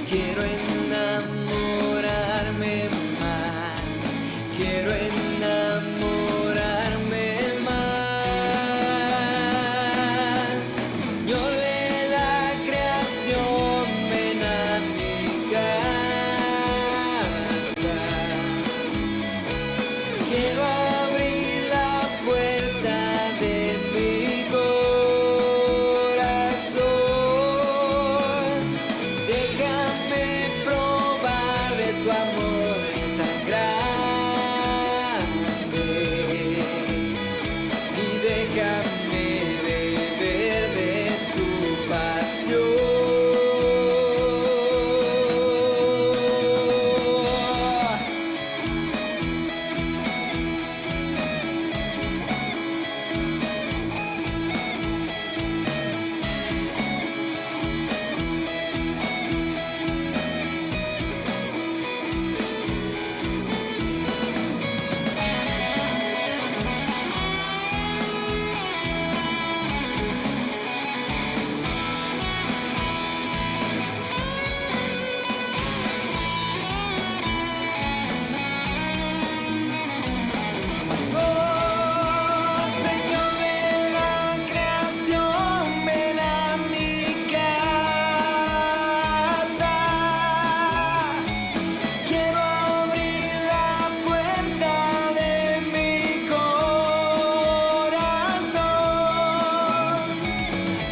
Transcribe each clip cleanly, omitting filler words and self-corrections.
Quiero enamorarme más, quiero enamorarme más. Señor de la creación, ven a mi casa. Quiero abrir la puerta de mi corazón. Déjame probar de tu amor tan grande y déjame beber de tu pasión. Señor de la creación, ven a mi casa. Quiero abrir la puerta de mi corazón.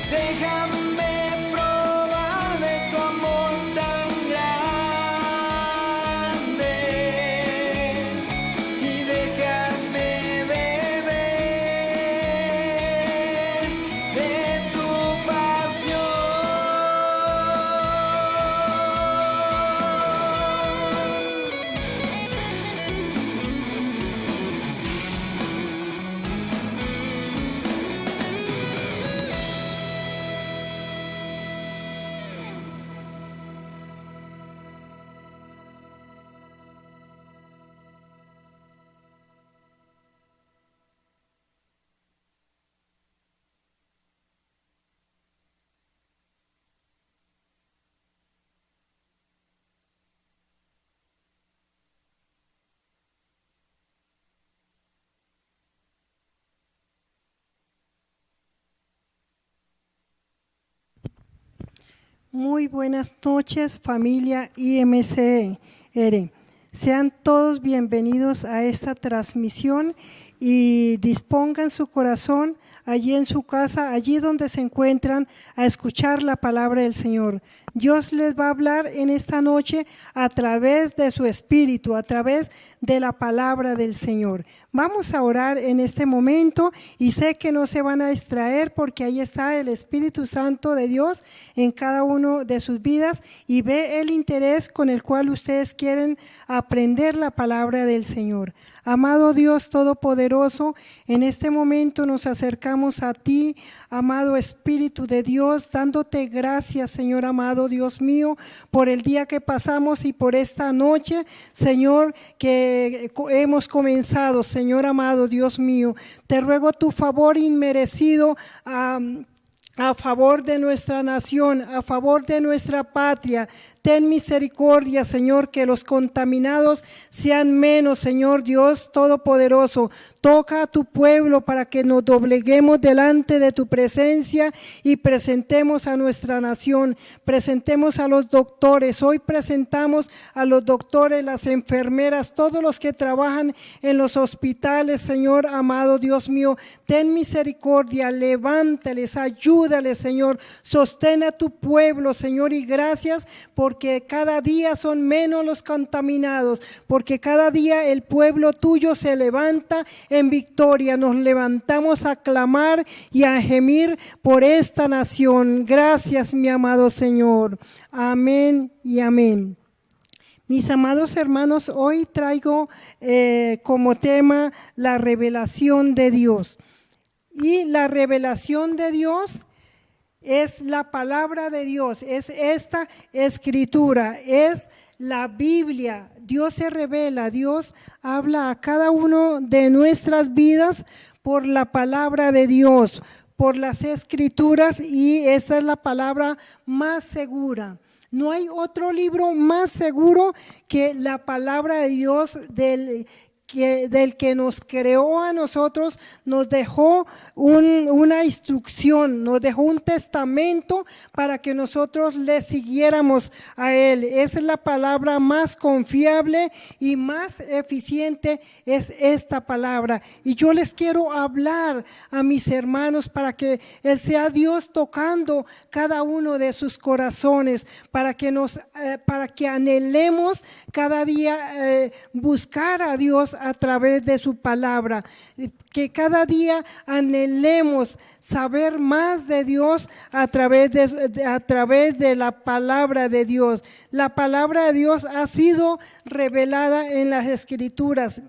Déjame probar de tu amor tan grande y déjame beber de tu pasión. Muy buenas noches, familia IMCR. Sean todos bienvenidos a esta transmisión y dispongan su corazón allí en su casa, allí donde se encuentran, a escuchar la palabra del Señor. Dios les va a hablar en esta noche a través de su Espíritu, a través de la palabra del Señor. Vamos a orar en este momento y sé que no se van a distraer porque ahí está el Espíritu Santo de Dios en cada uno de sus vidas y ve el interés con el cual ustedes quieren aprender la palabra del Señor. Amado Dios Todopoderoso, en este momento nos acercamos a ti, amado Espíritu de Dios, dándote gracias, Señor amado Dios mío, por el día que pasamos y por esta noche, Señor, que hemos comenzado, Señor amado Dios mío. Te ruego tu favor inmerecido a favor de nuestra nación, a favor de nuestra patria. Ten misericordia, Señor, que los contaminados sean menos, Señor Dios Todopoderoso. Toca a tu pueblo para que nos dobleguemos delante de tu presencia y presentemos a nuestra nación, presentemos a los doctores. Hoy presentamos a los doctores, las enfermeras, todos los que trabajan en los hospitales, Señor amado Dios mío. Ten misericordia, levántales, ayúdales, Señor. Sostén a tu pueblo, Señor, y gracias porque cada día son menos los contaminados, porque cada día el pueblo tuyo se levanta en victoria. Nos levantamos a clamar y a gemir por esta nación. Gracias, mi amado Señor. Amén y amén. Mis amados hermanos, hoy traigo como tema la revelación de Dios. Y la revelación de Dios es la palabra de Dios, es esta escritura, es la Biblia. Dios se revela, Dios habla a cada uno de nuestras vidas por la palabra de Dios, por las Escrituras y esa es la palabra más segura. No hay otro libro más seguro que la palabra de Dios del que nos creó a nosotros, nos dejó una instrucción, nos dejó un testamento para que nosotros le siguiéramos a Él. Esa es la palabra más confiable y más eficiente, es esta palabra. Y yo les quiero hablar a mis hermanos para que Él sea Dios tocando cada uno de sus corazones, para que anhelemos cada día buscar a Dios a través de su palabra, que cada día anhelemos saber más de Dios a través de la palabra de Dios. La palabra de Dios ha sido revelada en las Escrituras.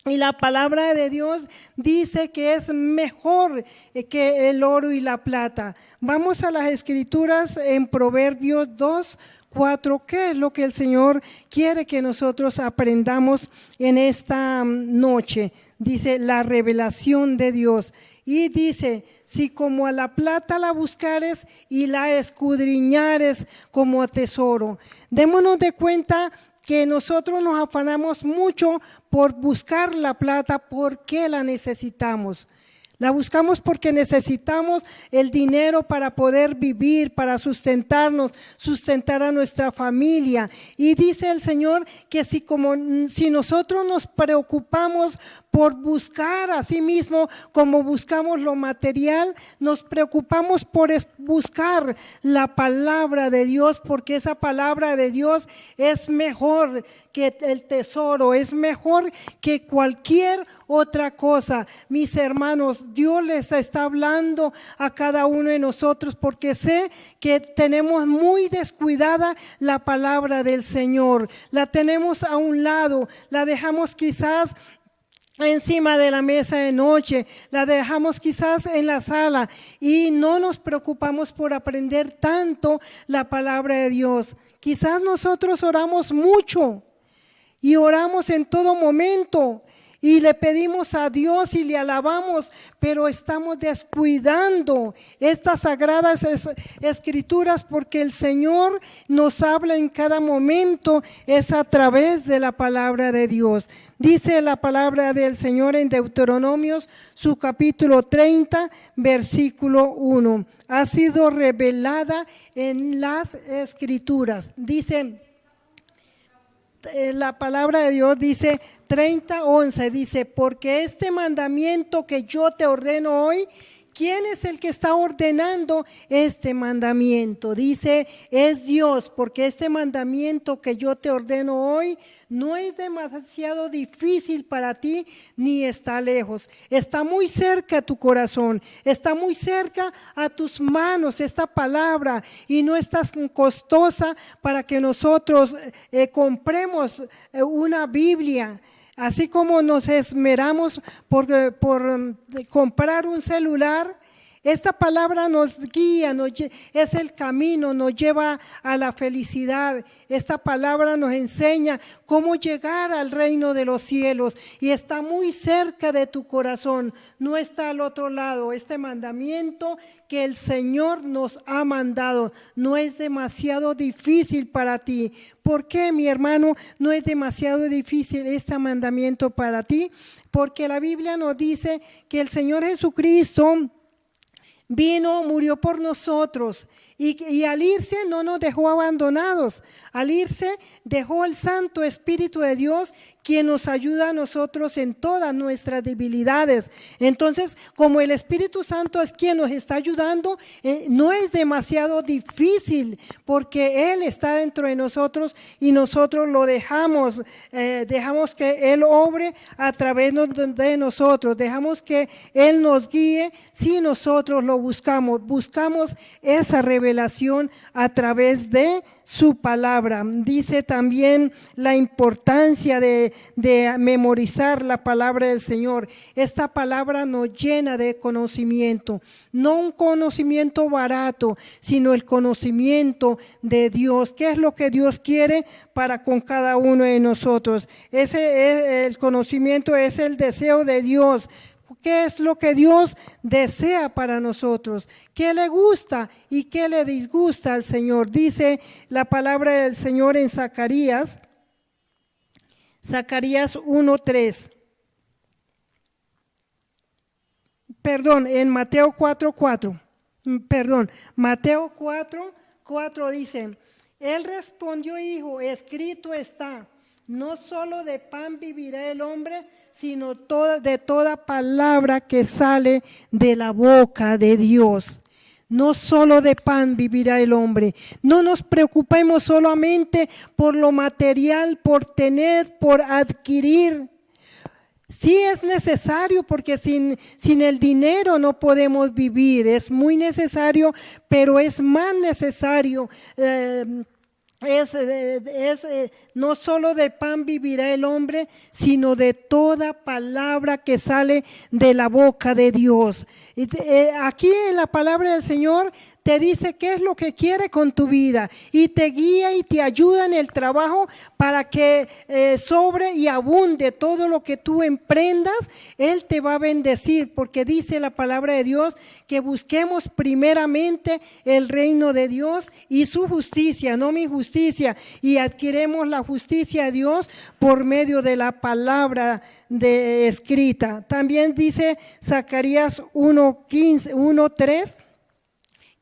Y la palabra de Dios dice que es mejor que el oro y la plata. Vamos a las Escrituras en Proverbios 2:4. ¿Qué es lo que el Señor quiere que nosotros aprendamos en esta noche? Dice la revelación de Dios. Y dice, si como a la plata la buscares y la escudriñares como a tesoro. Démonos de cuenta que nosotros nos afanamos mucho por buscar la plata. ¿Por qué la necesitamos? La buscamos porque necesitamos el dinero para poder vivir, para sustentarnos, sustentar a nuestra familia. Y dice el Señor que si nosotros nos preocupamos por buscar a sí mismo, como buscamos lo material, nos preocupamos por buscar la palabra de Dios, porque esa palabra de Dios es mejor que el tesoro, es mejor que cualquier otra cosa. Mis hermanos, Dios les está hablando a cada uno de nosotros, porque sé que tenemos muy descuidada la palabra del Señor. La tenemos a un lado, la dejamos quizás encima de la mesa de noche, la dejamos quizás en la sala y no nos preocupamos por aprender tanto la palabra de Dios. Quizás nosotros oramos mucho y oramos en todo momento y le pedimos a Dios y le alabamos, pero estamos descuidando estas sagradas escrituras, porque el Señor nos habla en cada momento, es a través de la palabra de Dios. Dice la palabra del Señor en Deuteronomios, su capítulo 30, versículo 1. Ha sido revelada en las escrituras. Dice la palabra de Dios, dice 30:11, dice, porque este mandamiento que yo te ordeno hoy, ¿quién es el que está ordenando este mandamiento? Dice, es Dios, porque este mandamiento que yo te ordeno hoy no es demasiado difícil para ti, ni está lejos. Está muy cerca a tu corazón, está muy cerca a tus manos esta palabra, y no es tan costosa para que nosotros compremos una Biblia. Así como nos esmeramos por comprar un celular, esta palabra nos guía, es el camino, nos lleva a la felicidad. Esta palabra nos enseña cómo llegar al reino de los cielos y está muy cerca de tu corazón, no está al otro lado. Este mandamiento que el Señor nos ha mandado no es demasiado difícil para ti. ¿Por qué, mi hermano, no es demasiado difícil este mandamiento para ti? Porque la Biblia nos dice que el Señor Jesucristo vino, murió por nosotros y al irse no nos dejó abandonados. Al irse dejó el Santo Espíritu de Dios, quien nos ayuda a nosotros en todas nuestras debilidades. Entonces, como el Espíritu Santo es quien nos está ayudando, no es demasiado difícil, porque Él está dentro de nosotros y nosotros lo dejamos que Él obre a través de nosotros, dejamos que Él nos guíe si nosotros lo buscamos esa revelación a través de su palabra. Dice también la importancia de memorizar la palabra del Señor. Esta palabra nos llena de conocimiento, no un conocimiento barato, sino el conocimiento de Dios. ¿Qué es lo que Dios quiere para con cada uno de nosotros? El conocimiento es el deseo de Dios. ¿Qué es lo que Dios desea para nosotros? ¿Qué le gusta y qué le disgusta al Señor? Dice la palabra del Señor en Zacarías 1:3. Perdón, en Mateo 4:4. Mateo 4:4 dice: Él respondió y dijo, escrito está, no solo de pan vivirá el hombre, sino de toda palabra que sale de la boca de Dios. No solo de pan vivirá el hombre. No nos preocupemos solamente por lo material, por tener, por adquirir. Sí es necesario, porque sin el dinero no podemos vivir. Es muy necesario, pero es más necesario. No solo de pan vivirá el hombre, sino de toda palabra que sale de la boca de Dios. Aquí en la palabra del Señor te dice qué es lo que quiere con tu vida y te guía y te ayuda en el trabajo para que sobre y abunde todo lo que tú emprendas. Él te va a bendecir, porque dice la palabra de Dios que busquemos primeramente el reino de Dios y su justicia, no mi justicia, y adquiremos la justicia de Dios por medio de la palabra escrita. También dice Zacarías 1:3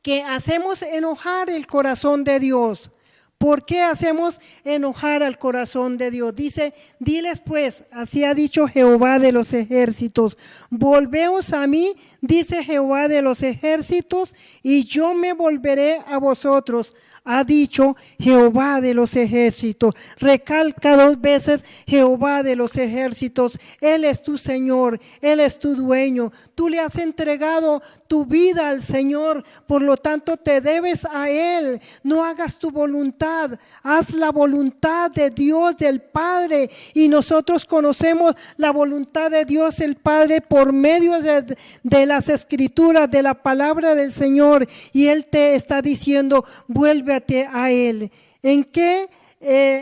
que hacemos enojar el corazón de Dios. ¿Por qué hacemos enojar al corazón de Dios? Dice, diles pues, así ha dicho Jehová de los ejércitos, volveos a mí, dice Jehová de los ejércitos, y yo me volveré a vosotros, ha dicho Jehová de los ejércitos. Recalca 2 veces Jehová de los ejércitos. Él es tu Señor, Él es tu dueño. Tú le has entregado tu vida al Señor, por lo tanto te debes a Él. No hagas tu voluntad, haz la voluntad de Dios, del Padre. Y nosotros conocemos la voluntad de Dios el Padre por medio de las Escrituras, de la palabra del Señor. Y Él te está diciendo, vuélvete a Él. ¿En qué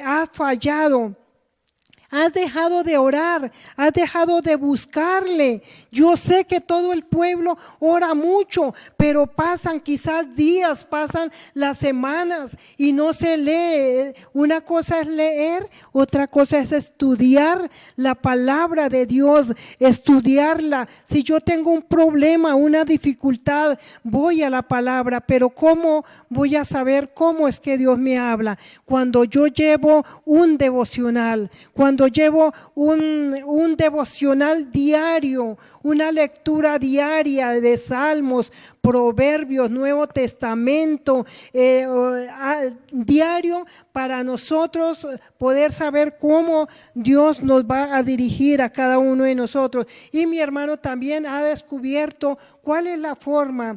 has fallado? Has dejado de orar, has dejado de buscarle. Yo sé que todo el pueblo ora mucho, pero pasan quizás días, pasan las semanas y no se lee. Una cosa es leer, otra cosa es estudiar la palabra de Dios, estudiarla. Si yo tengo un problema, una dificultad, voy a la palabra, pero ¿cómo voy a saber cómo es que Dios me habla? Cuando yo llevo un devocional, cuando llevo un devocional diario, una lectura diaria de Salmos, Proverbios, Nuevo Testamento, diario, para nosotros poder saber cómo Dios nos va a dirigir a cada uno de nosotros. Y mi hermano también ha descubierto cuál es la forma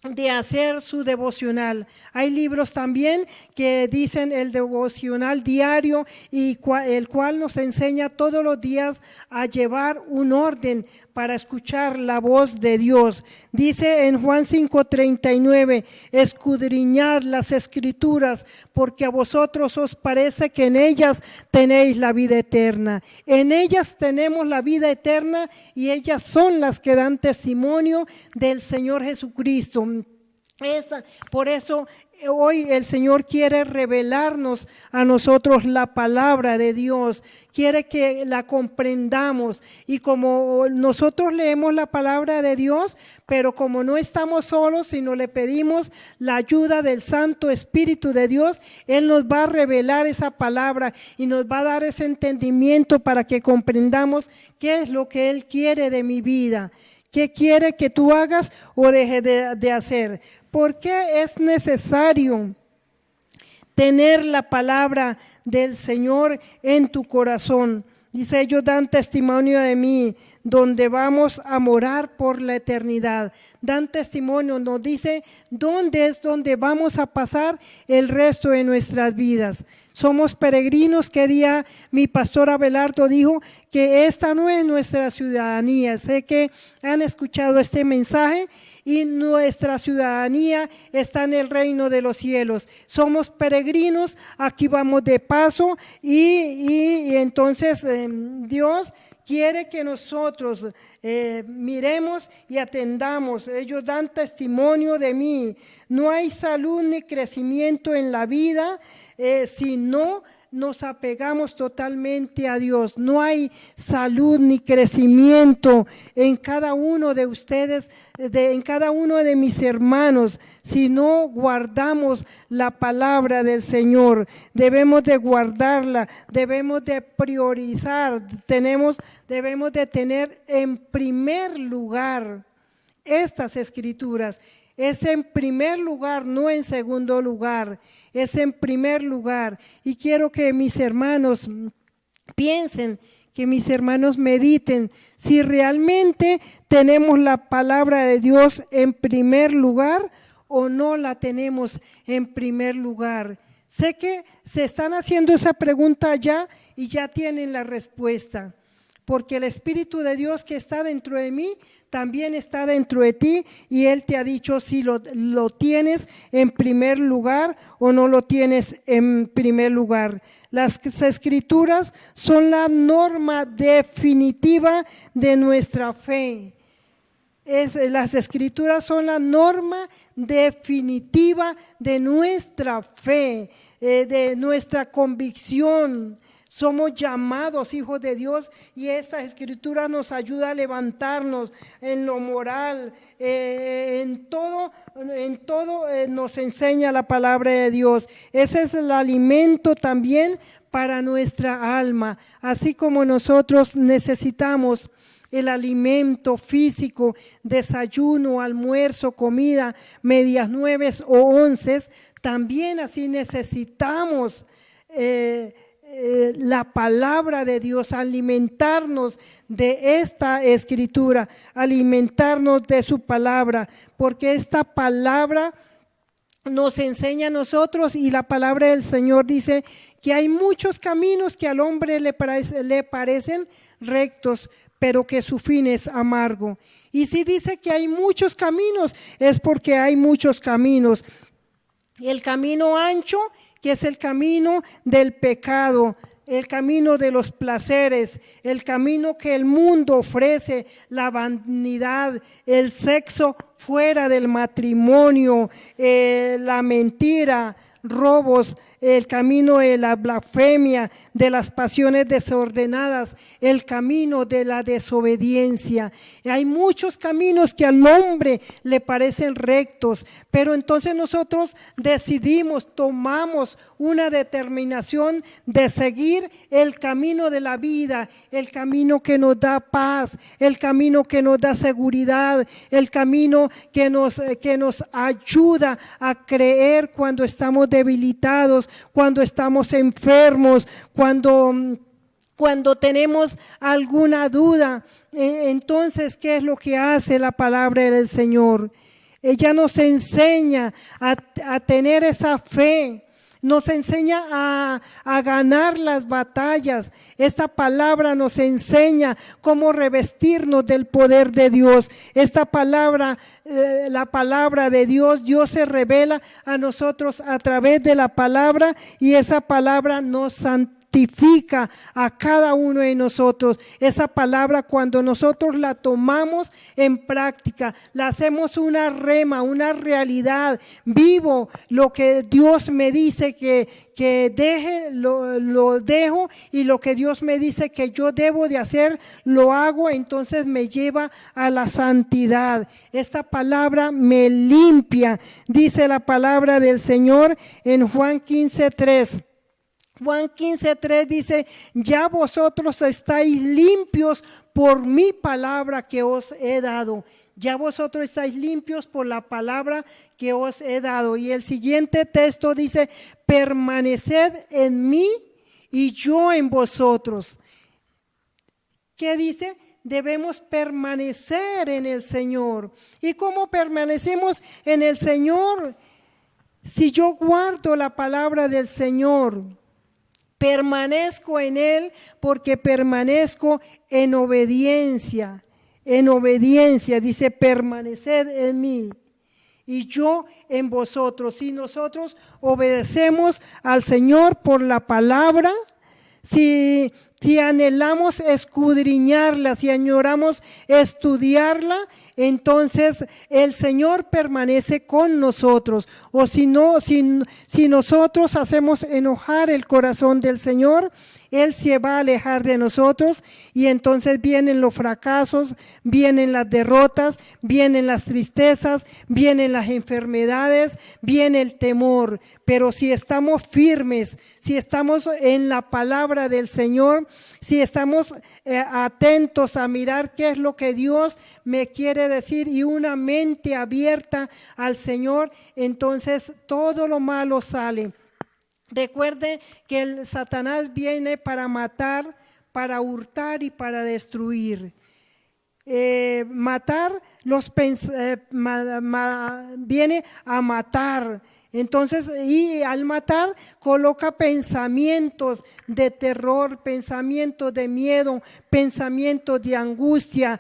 de hacer su devocional. Hay libros también que dicen el devocional diario, y el cual nos enseña todos los días a llevar un orden para escuchar la voz de Dios. Dice en Juan 5:39, escudriñad las Escrituras, porque a vosotros os parece que en ellas tenéis la vida eterna. En ellas tenemos la vida eterna, y ellas son las que dan testimonio del Señor Jesucristo. Por eso hoy el Señor quiere revelarnos a nosotros la palabra de Dios, quiere que la comprendamos. Y como nosotros leemos la palabra de Dios, pero como no estamos solos, sino le pedimos la ayuda del Santo Espíritu de Dios, Él nos va a revelar esa palabra y nos va a dar ese entendimiento para que comprendamos qué es lo que Él quiere de mi vida. ¿Qué quiere que tú hagas o dejes de hacer? ¿Por qué es necesario tener la palabra del Señor en tu corazón? Dice, ellos dan testimonio de mí, donde vamos a morar por la eternidad. Dan testimonio, nos dice dónde es donde vamos a pasar el resto de nuestras vidas. Somos peregrinos. Que día mi pastor Abelardo dijo que esta no es nuestra ciudadanía. Sé que han escuchado este mensaje, y nuestra ciudadanía está en el reino de los cielos. Somos peregrinos, aquí vamos de paso, y entonces Dios quiere que nosotros miremos y atendamos. Ellos dan testimonio de mí. No hay salud ni crecimiento en la vida si no nos apegamos totalmente a Dios. No hay salud ni crecimiento en cada uno de ustedes, en cada uno de mis hermanos, si no guardamos la palabra del Señor. Debemos de guardarla, debemos de priorizar, debemos de tener en primer lugar estas escrituras. Es en primer lugar, no en segundo lugar, es en primer lugar. Y quiero que mis hermanos piensen, que mis hermanos mediten, si realmente tenemos la palabra de Dios en primer lugar o no la tenemos en primer lugar. Sé que se están haciendo esa pregunta ya y ya tienen la respuesta. Porque el Espíritu de Dios que está dentro de mí también está dentro de ti, y Él te ha dicho si lo tienes en primer lugar o no lo tienes en primer lugar. Las Escrituras son la norma definitiva de nuestra fe. Las Escrituras son la norma definitiva de nuestra fe, de nuestra convicción. Somos llamados hijos de Dios, y esta escritura nos ayuda a levantarnos en lo moral, en todo nos enseña la palabra de Dios. Ese es el alimento también para nuestra alma, así como nosotros necesitamos el alimento físico, desayuno, almuerzo, comida, medias 9 o 11, también así necesitamos la palabra de Dios, alimentarnos de esta escritura, alimentarnos de su palabra, porque esta palabra nos enseña a nosotros, y la palabra del Señor dice que hay muchos caminos que al hombre le parecen rectos, pero que su fin es amargo. Y si dice que hay muchos caminos, es porque hay muchos caminos. El camino ancho, que es el camino del pecado, el camino de los placeres, el camino que el mundo ofrece, la vanidad, el sexo fuera del matrimonio, la mentira, robos, el camino de la blasfemia, de las pasiones desordenadas, el camino de la desobediencia. Hay muchos caminos que al hombre le parecen rectos, pero entonces nosotros decidimos, tomamos una determinación de seguir el camino de la vida, el camino que nos da paz, el camino que nos da seguridad, el camino que nos ayuda a creer cuando estamos debilitados, cuando estamos enfermos, cuando tenemos alguna duda. Entonces, ¿qué es lo que hace la palabra del Señor? Ella nos enseña a tener esa fe. Nos enseña a ganar las batallas. Esta palabra nos enseña cómo revestirnos del poder de Dios. Esta palabra, la palabra de Dios, Dios se revela a nosotros a través de la palabra, y esa palabra nos santifica a cada uno de nosotros. Esa palabra, cuando nosotros la tomamos en práctica, la hacemos una rema, una realidad. Vivo lo que Dios me dice que deje, lo dejo, y lo que Dios me dice que yo debo de hacer, lo hago. Entonces me lleva a la santidad. Esta palabra me limpia, dice la palabra del Señor en Juan 15:3. Juan 15:3 dice: ya vosotros estáis limpios por mi palabra que os he dado. Ya vosotros estáis limpios por la palabra que os he dado. Y el siguiente texto dice: permaneced en mí y yo en vosotros. ¿Qué dice? Debemos permanecer en el Señor. ¿Y cómo permanecemos en el Señor? Si yo guardo la palabra del Señor, permanezco en Él, porque permanezco en obediencia. En obediencia, dice: permaneced en mí y yo en vosotros. Si nosotros obedecemos al Señor por la palabra, si si anhelamos escudriñarla, si añoramos estudiarla, entonces el Señor permanece con nosotros. O si no, si nosotros hacemos enojar el corazón del Señor, Él se va a alejar de nosotros y entonces vienen los fracasos, vienen las derrotas, vienen las tristezas, vienen las enfermedades, viene el temor. Pero si estamos firmes, si estamos en la palabra del Señor, si estamos atentos a mirar qué es lo que Dios me quiere decir y una mente abierta al Señor, entonces todo lo malo sale. Recuerde que el Satanás viene para matar, para hurtar y para destruir. Viene a matar. Entonces, y al matar coloca pensamientos de terror, pensamientos de miedo, pensamientos de angustia.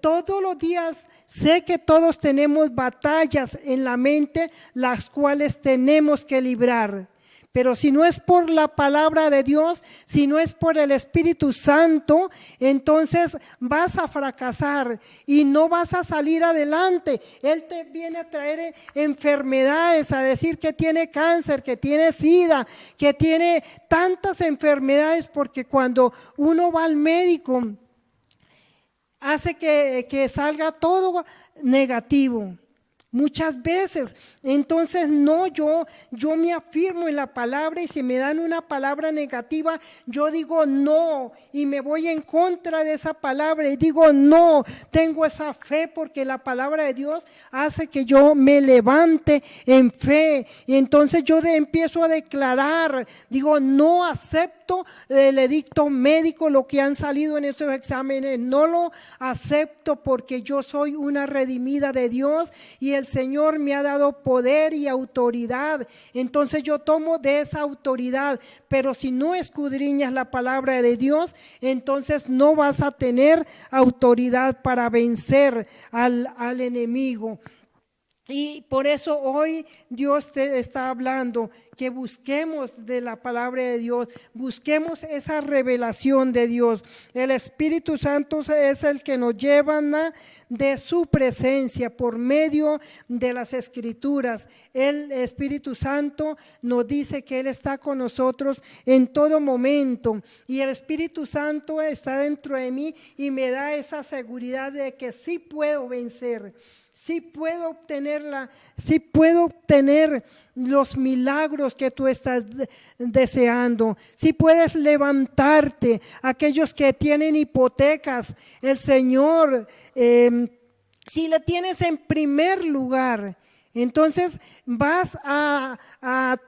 Todos los días sé que todos tenemos batallas en la mente, las cuales tenemos que librar. Pero si no es por la palabra de Dios, si no es por el Espíritu Santo, entonces vas a fracasar y no vas a salir adelante. Él te viene a traer enfermedades, a decir que tiene cáncer, que tiene SIDA, que tiene tantas enfermedades, porque cuando uno va al médico, hace que salga todo negativo. Muchas veces, entonces no, yo me afirmo en la palabra y si me dan una palabra negativa, yo digo no y me voy en contra de esa palabra y digo no, tengo esa fe porque la palabra de Dios hace que yo me levante en fe y entonces yo empiezo a declarar, digo no acepto el edicto médico, lo que han salido en esos exámenes, no lo acepto porque yo soy una redimida de Dios y el Señor me ha dado poder y autoridad, entonces yo tomo de esa autoridad, pero si no escudriñas la palabra de Dios, entonces no vas a tener autoridad para vencer al enemigo. Y por eso hoy Dios te está hablando que busquemos de la palabra de Dios, busquemos esa revelación de Dios. El Espíritu Santo es el que nos lleva de su presencia por medio de las Escrituras. El Espíritu Santo nos dice que Él está con nosotros en todo momento y el Espíritu Santo está dentro de mí y me da esa seguridad de que sí puedo vencer. Sí puedo obtener los milagros que tú estás deseando. Sí puedes levantarte. Aquellos que tienen hipotecas, el Señor, si le tienes en primer lugar, entonces vas a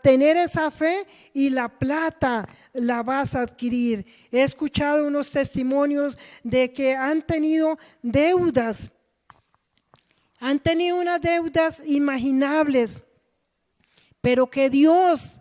tener esa fe y la plata la vas a adquirir. He escuchado unos testimonios de que han tenido deudas. Han tenido unas deudas imaginables, pero que Dios,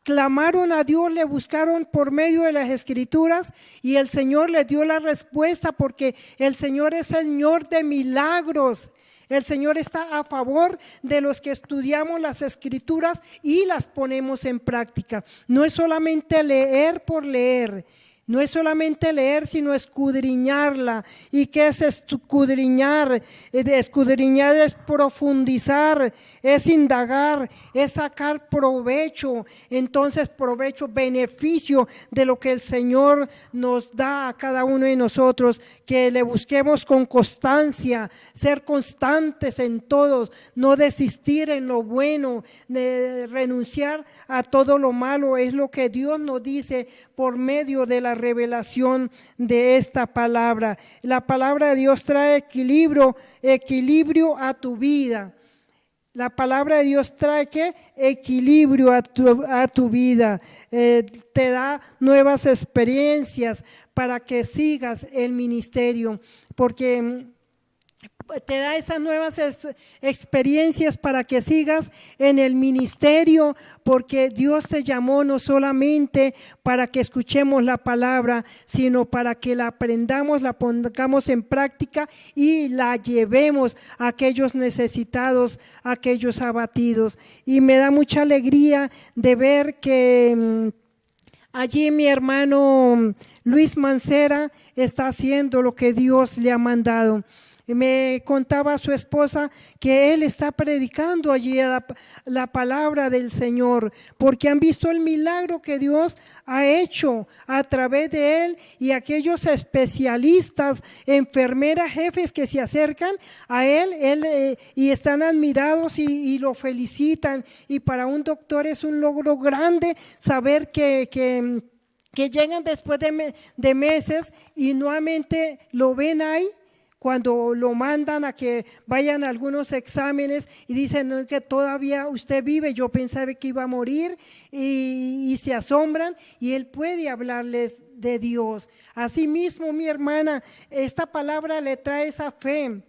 clamaron a Dios, le buscaron por medio de las Escrituras y el Señor les dio la respuesta porque el Señor es el Señor de milagros. El Señor está a favor de los que estudiamos las Escrituras y las ponemos en práctica. No es solamente leer por leer. No es solamente leer, sino escudriñarla. ¿Y qué es escudriñar? Escudriñar es profundizar, es indagar, es sacar provecho. Entonces provecho, beneficio de lo que el Señor nos da a cada uno de nosotros. Que le busquemos con constancia, ser constantes en todo, no desistir en lo bueno, de renunciar a todo lo malo. Es lo que Dios nos dice por medio de la revelación de esta palabra. La palabra de Dios trae equilibrio a tu vida. La palabra de Dios trae ¿qué? Equilibrio a tu vida. Te da nuevas experiencias para que sigas el ministerio, porque te da esas nuevas experiencias para que sigas en el ministerio, porque Dios te llamó no solamente para que escuchemos la palabra, sino para que la aprendamos, la pongamos en práctica y la llevemos a aquellos necesitados, a aquellos abatidos. Y me da mucha alegría de ver que Allí mi hermano Luis Mancera está haciendo lo que Dios le ha mandado. Me contaba su esposa que él está predicando allí la palabra del Señor, porque han visto el milagro que Dios ha hecho a través de él, y aquellos especialistas, enfermeras, jefes que se acercan a él, y están admirados y lo felicitan. Y para un doctor es un logro grande saber que llegan después de meses y nuevamente lo ven ahí. Cuando lo mandan a que vayan a algunos exámenes y dicen no, que todavía usted vive, yo pensaba que iba a morir, y se asombran, y él puede hablarles de Dios. Asimismo, mi hermana, esta palabra le trae esa fe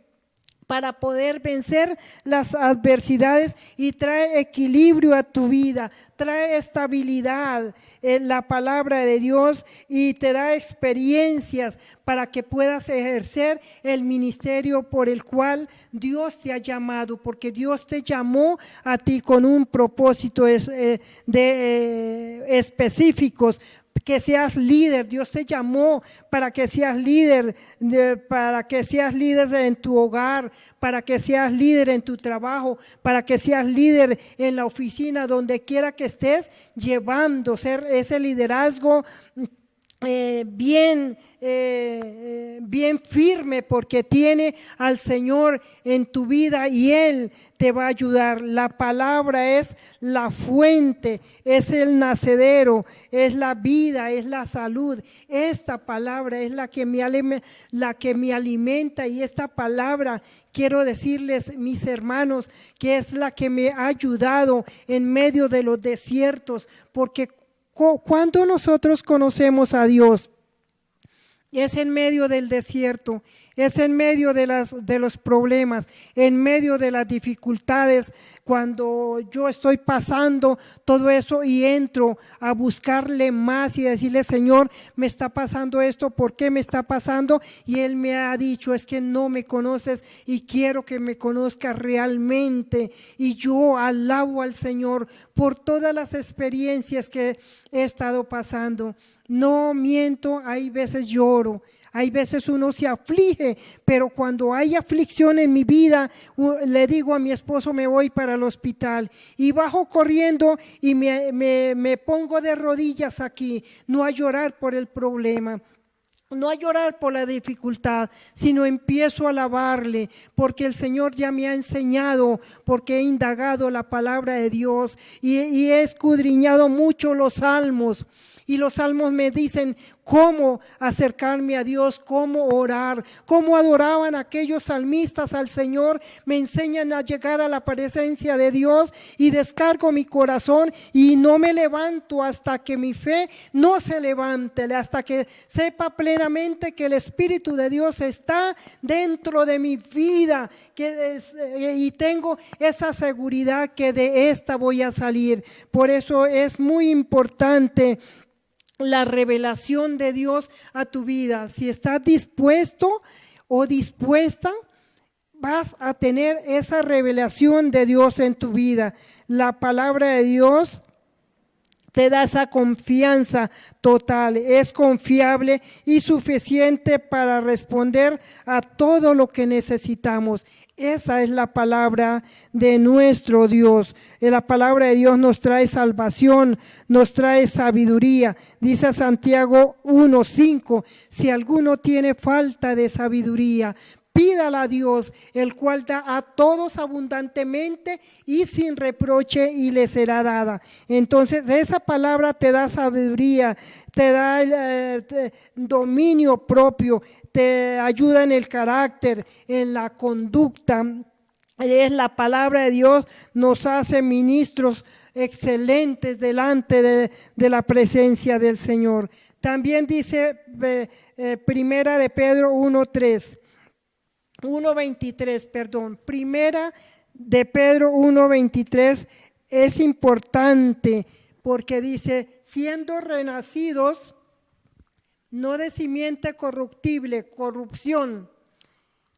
para poder vencer las adversidades, y trae equilibrio a tu vida, trae estabilidad la palabra de Dios, y te da experiencias para que puedas ejercer el ministerio por el cual Dios te ha llamado, porque Dios te llamó a ti con un propósito específicos. Que seas líder, Dios te llamó para que seas líder, para que seas líder en tu hogar, para que seas líder en tu trabajo, para que seas líder en la oficina, donde quiera que estés, llevando ser ese liderazgo bien firme, porque tiene al Señor en tu vida y Él te va a ayudar. La palabra es la fuente, es el nacedero, es la vida, es la salud. Esta palabra es la que me alimenta, y esta palabra, quiero decirles, mis hermanos, que es la que me ha ayudado en medio de los desiertos, porque cuando nosotros conocemos a Dios, es en medio del desierto, es en medio de los problemas, en medio de las dificultades, cuando yo estoy pasando todo eso y entro a buscarle más y decirle: Señor, me está pasando esto, ¿por qué me está pasando? Y Él me ha dicho: es que no me conoces y quiero que me conozcas realmente. Y yo alabo al Señor por todas las experiencias que he estado pasando. No miento, hay veces lloro, hay veces uno se aflige, pero cuando hay aflicción en mi vida, le digo a mi esposo: me voy para el hospital, y bajo corriendo y me pongo de rodillas aquí, no a llorar por el problema, no a llorar por la dificultad, sino empiezo a alabarle, porque el Señor ya me ha enseñado, porque he indagado la palabra de Dios y he escudriñado mucho los salmos. Y los salmos me dicen cómo acercarme a Dios, cómo orar, cómo adoraban aquellos salmistas al Señor. Me enseñan a llegar a la presencia de Dios, y descargo mi corazón y no me levanto hasta que mi fe no se levante, hasta que sepa plenamente que el Espíritu de Dios está dentro de mi vida, y tengo esa seguridad que de esta voy a salir. Por eso es muy importante la revelación de Dios a tu vida. Si estás dispuesto o dispuesta, vas a tener esa revelación de Dios en tu vida. La palabra de Dios te da esa confianza total, es confiable y suficiente para responder a todo lo que necesitamos. Esa es la palabra de nuestro Dios. La palabra de Dios nos trae salvación, nos trae sabiduría. Dice Santiago 1:5: si alguno tiene falta de sabiduría, pídala a Dios, el cual da a todos abundantemente y sin reproche, y le será dada. Entonces esa palabra te da sabiduría, te da dominio propio, te ayuda en el carácter, en la conducta. Es la palabra de Dios, nos hace ministros excelentes delante de la presencia del Señor. También dice Primera de Pedro 1:23, perdón, Primera de Pedro 1:23 es importante, porque dice: siendo renacidos no de simiente corruptible, corrupción,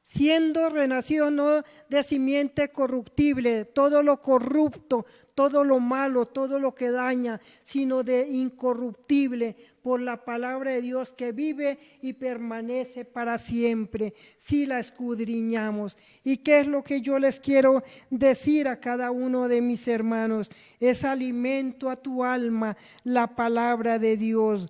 siendo renacido no de simiente corruptible, todo lo corrupto, todo lo malo, todo lo que daña, sino de incorruptible, por la palabra de Dios que vive y permanece para siempre, si la escudriñamos. ¿Y qué es lo que yo les quiero decir a cada uno de mis hermanos? Es alimento a tu alma, la palabra de Dios.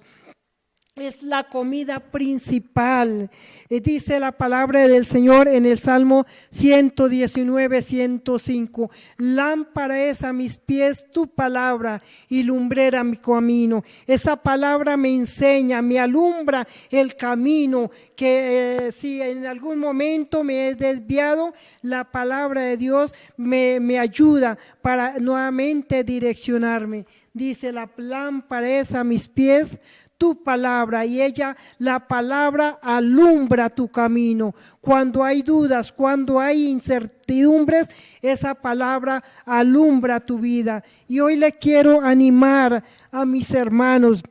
Es la comida principal. Dice la palabra del Señor en el Salmo 119, 105. Lámpara es a mis pies tu palabra y lumbrera mi camino. Esa palabra me enseña, me alumbra el camino, que si en algún momento me he desviado, la palabra de Dios me ayuda para nuevamente direccionarme. Dice, la lámpara es a mis pies tu palabra, y ella, la palabra, alumbra tu camino. Cuando hay dudas, cuando hay incertidumbres, esa palabra alumbra tu vida. Y hoy le quiero animar a mis hermanos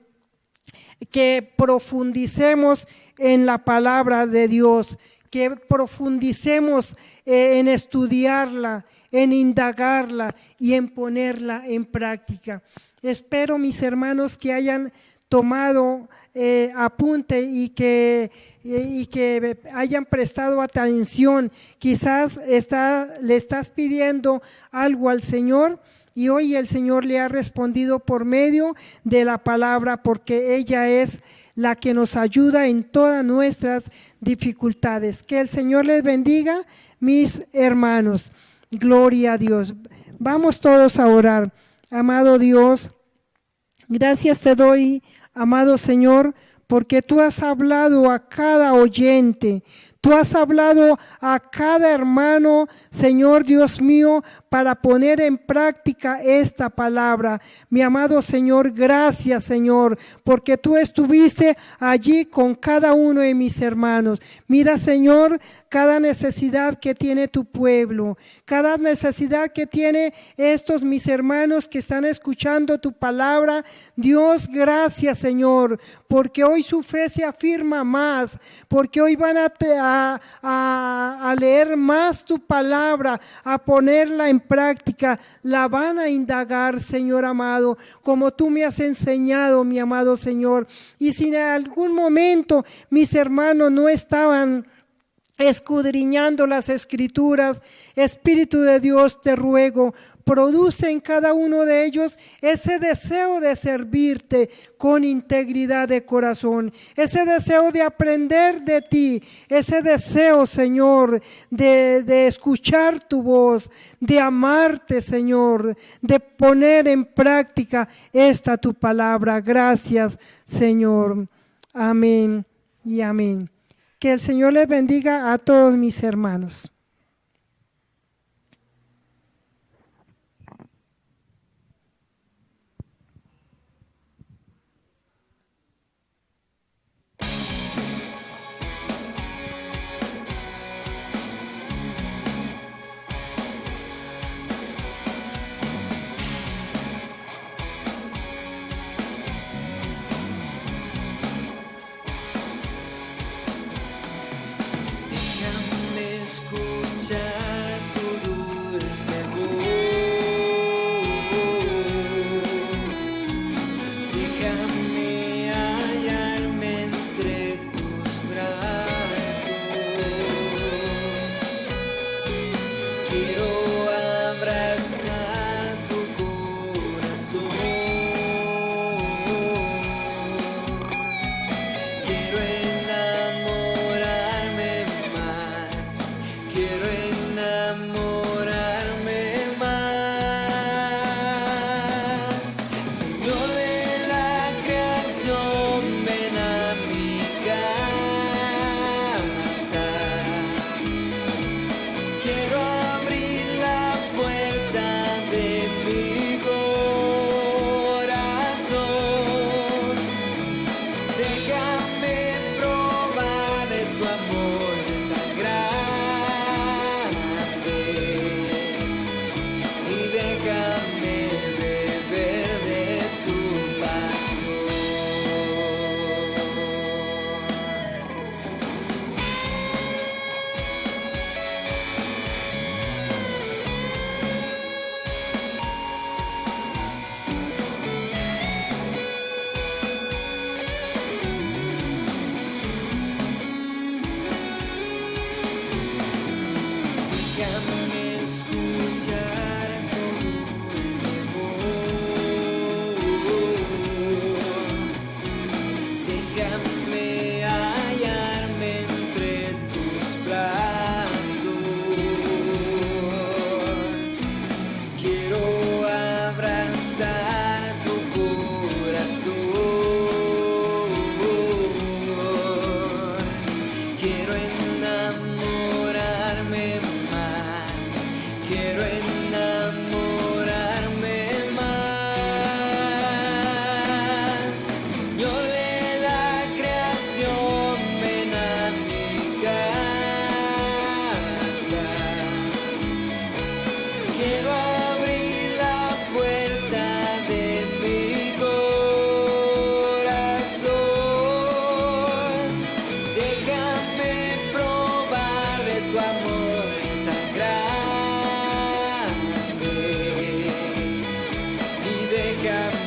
que profundicemos en la palabra de Dios, que profundicemos en estudiarla, en indagarla y en ponerla en práctica. Espero, mis hermanos, que hayan tomado apunte y que hayan prestado atención. Quizás le estás pidiendo algo al Señor y hoy el Señor le ha respondido por medio de la palabra, porque ella es la que nos ayuda en todas nuestras dificultades. Que el Señor les bendiga, mis hermanos. Gloria a Dios. Vamos todos a orar. Amado Dios, gracias te doy, amado Señor, porque tú has hablado a cada oyente, tú has hablado a cada hermano, Señor Dios mío, para poner en práctica esta palabra. Mi amado Señor, gracias, Señor, porque tú estuviste allí con cada uno de mis hermanos. Mira, Señor, cada necesidad que tiene tu pueblo, cada necesidad que tiene estos mis hermanos que están escuchando tu palabra. Dios, gracias, Señor, porque hoy su fe se afirma más, porque hoy van a leer más tu palabra, a ponerla en práctica, la van a indagar, Señor amado, como tú me has enseñado, mi amado Señor. Y si en algún momento mis hermanos no estaban escudriñando las Escrituras, Espíritu de Dios, te ruego, produce en cada uno de ellos ese deseo de servirte con integridad de corazón, ese deseo de aprender de ti, ese deseo, Señor, de escuchar tu voz, de amarte, Señor, de poner en práctica esta tu palabra. Gracias, Señor. Amén y amén. Que el Señor les bendiga a todos mis hermanos. Déjame escuchar cap